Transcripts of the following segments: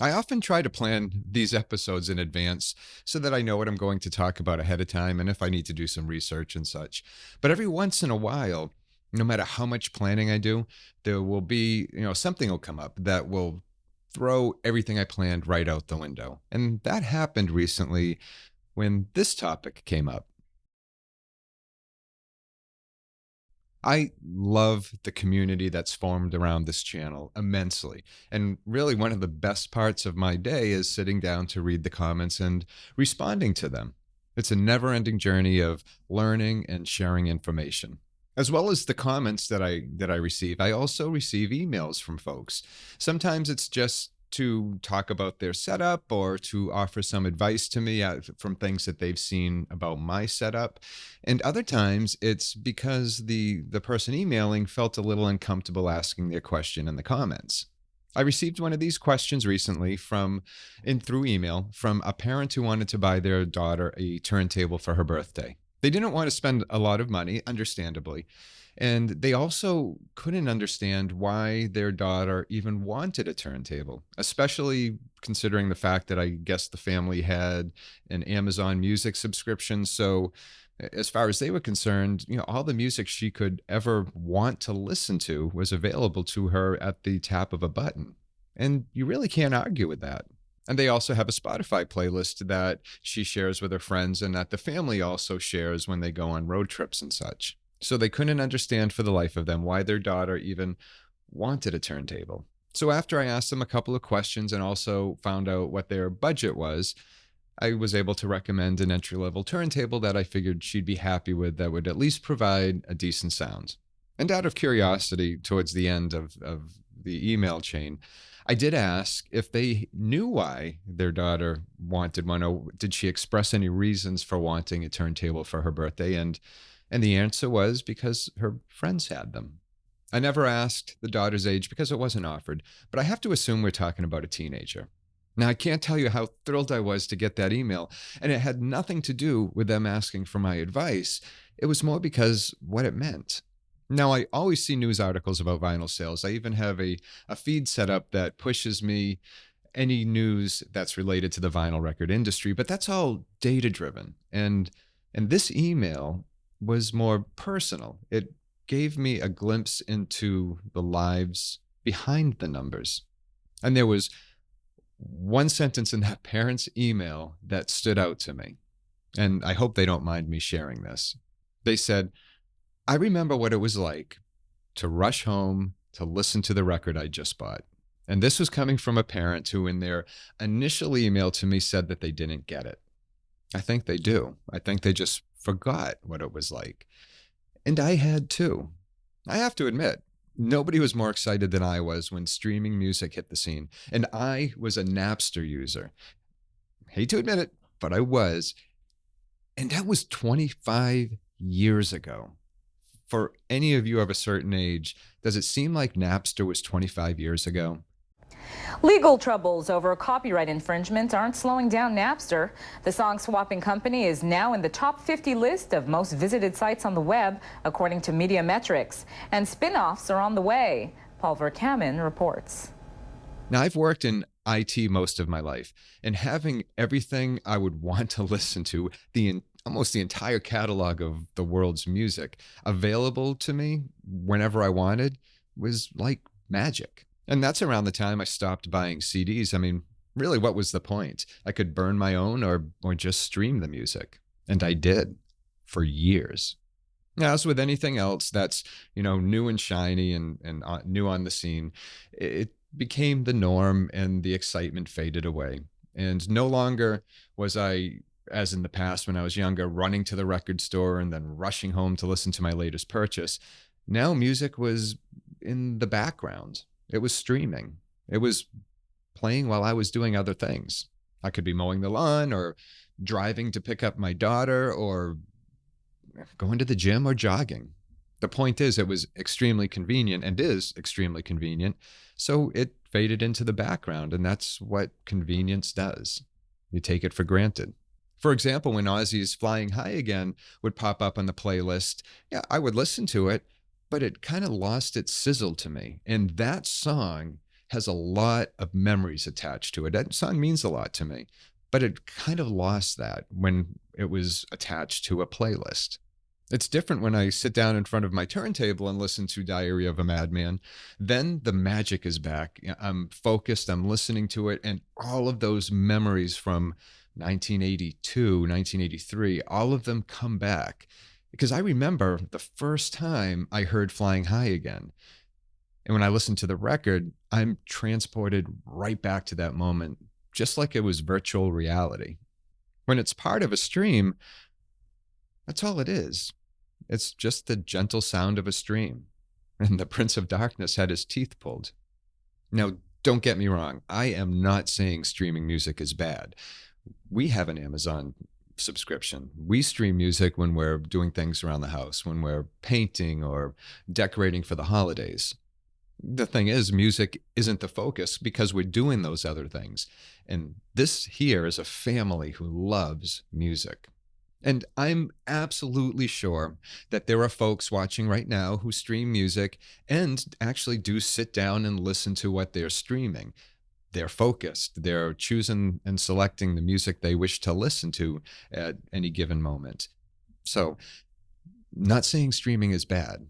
I often try to plan these episodes in advance so that I know what I'm going to talk about ahead of time and if I need to do some research and such. But every once in a while, no matter how much planning I do, there will be, something will come up that will throw everything I planned right out the window. And that happened recently when this topic came up. I love the community that's formed around this channel immensely. And really, one of the best parts of my day is sitting down to read the comments and responding to them. It's a never ending journey of learning and sharing information. As well as the comments that I receive, I also receive emails from folks. Sometimes it's just to talk about their setup or to offer some advice to me from things that they've seen about my setup. And other times it's because the person emailing felt a little uncomfortable asking their question in the comments. I received one of these questions recently through email from a parent who wanted to buy their daughter a turntable for her birthday. They didn't want to spend a lot of money, understandably, and they also couldn't understand why their daughter even wanted a turntable, especially considering the fact that I guess the family had an Amazon Music subscription. So, as far as they were concerned, all the music she could ever want to listen to was available to her at the tap of a button. And you really can't argue with that. And they also have a Spotify playlist that she shares with her friends and that the family also shares when they go on road trips and such. So they couldn't understand for the life of them why their daughter even wanted a turntable. So after I asked them a couple of questions and also found out what their budget was, I was able to recommend an entry level turntable that I figured she'd be happy with that would at least provide a decent sound. And out of curiosity, towards the end of the email chain, I did ask if they knew why their daughter wanted one, or did she express any reasons for wanting a turntable for her birthday? And the answer was because her friends had them. I never asked the daughter's age because it wasn't offered, but I have to assume we're talking about a teenager. Now, I can't tell you how thrilled I was to get that email, and it had nothing to do with them asking for my advice. It was more because what it meant. Now, I always see news articles about vinyl sales. I even have a feed set up that pushes me any news that's related to the vinyl record industry, but that's all data driven. And this email was more personal. It gave me a glimpse into the lives behind the numbers. And there was one sentence in that parent's email that stood out to me. And I hope they don't mind me sharing this. They said, I remember what it was like to rush home to listen to the record I just bought. And this was coming from a parent who, in their initial email to me, said that they didn't get it. I think they do. I think they just forgot what it was like. And I had too. I have to admit, nobody was more excited than I was when streaming music hit the scene. And I was a Napster user. Hate to admit it, but I was. And that was 25 years ago. For any of you of a certain age, does it seem like Napster was 25 years ago? Legal troubles over copyright infringement aren't slowing down Napster. The song swapping company is now in the top 50 list of most visited sites on the web, according to Media Metrics. And spin-offs are on the way. Paul Verkaman reports. Now, I've worked in IT most of my life, and having everything I would want to listen to, almost the entire catalog of the world's music available to me whenever I wanted was like magic. And that's around the time I stopped buying CDs. I mean, really, what was the point? I could burn my own or just stream the music. And I did for years. Now, as with anything else that's, new and shiny and new on the scene, it became the norm and the excitement faded away. And no longer was I, as in the past when I was younger, running to the record store and then rushing home to listen to my latest purchase. Now music was in the background. It was streaming. It was playing while I was doing other things. I could be mowing the lawn or driving to pick up my daughter or going to the gym or jogging. The point is, it was extremely convenient and is extremely convenient. So it faded into the background, and that's what convenience does. You take it for granted. For example, when Ozzy's Flying High Again would pop up on the playlist, yeah, I would listen to it, but it kind of lost its sizzle to me. And that song has a lot of memories attached to it. That song means a lot to me, but it kind of lost that when it was attached to a playlist. It's different when I sit down in front of my turntable and listen to Diary of a Madman. Then the magic is back. I'm focused, I'm listening to it, and all of those memories from 1982, 1983, all of them come back. Because I remember the first time I heard Flying High again. And when I listen to the record, I'm transported right back to that moment, just like it was virtual reality. When it's part of a stream, that's all it is. It's just the gentle sound of a stream. And the Prince of Darkness had his teeth pulled. Now, don't get me wrong. I am not saying streaming music is bad. We have an Amazon subscription. We stream music when we're doing things around the house, when we're painting or decorating for the holidays. The thing is, music isn't the focus because we're doing those other things. And this here is a family who loves music. And I'm absolutely sure that there are folks watching right now who stream music and actually do sit down and listen to what they're streaming. They're focused. They're choosing and selecting the music they wish to listen to at any given moment. So, not saying streaming is bad.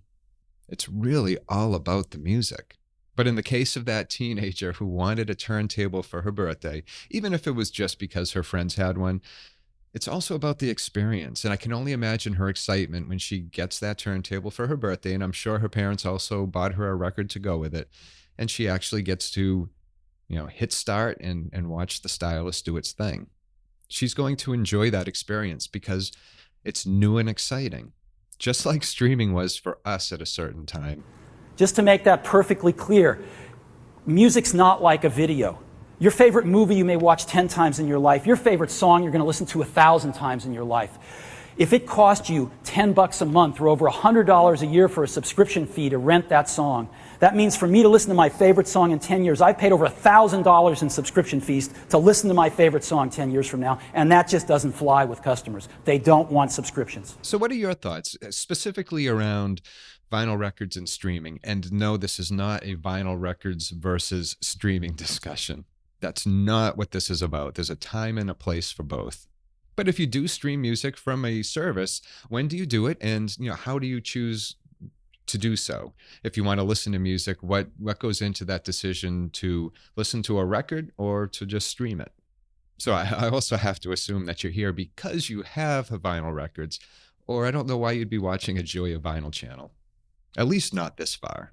It's really all about the music. But in the case of that teenager who wanted a turntable for her birthday, even if it was just because her friends had one, it's also about the experience. And I can only imagine her excitement when she gets that turntable for her birthday. And I'm sure her parents also bought her a record to go with it. And she actually gets to, hit start and watch the stylus do its thing. She's going to enjoy that experience because it's new and exciting, just like streaming was for us at a certain time. Just to make that perfectly clear, music's not like a video. Your favorite movie you may watch 10 times in your life. Your favorite song you're going to listen to 1,000 times in your life. If it cost you $10 a month or over $100 a year for a subscription fee to rent that song, that means for me to listen to my favorite song in 10 years, I've paid over $1,000 in subscription fees to listen to my favorite song 10 years from now, and that just doesn't fly with customers. They don't want subscriptions. So what are your thoughts, specifically around vinyl records and streaming? And no, this is not a vinyl records versus streaming discussion. That's not what this is about. There's a time and a place for both. But if you do stream music from a service, when do you do it? And how do you choose to do so? If you want to listen to music, what goes into that decision to listen to a record or to just stream it? So I also have to assume that you're here because you have vinyl records, or I don't know why you'd be watching a Joy of Vinyl channel. At least not this far.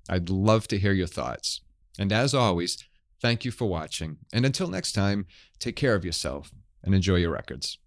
I'd love to hear your thoughts. And as always, thank you for watching. And until next time, take care of yourself and enjoy your records.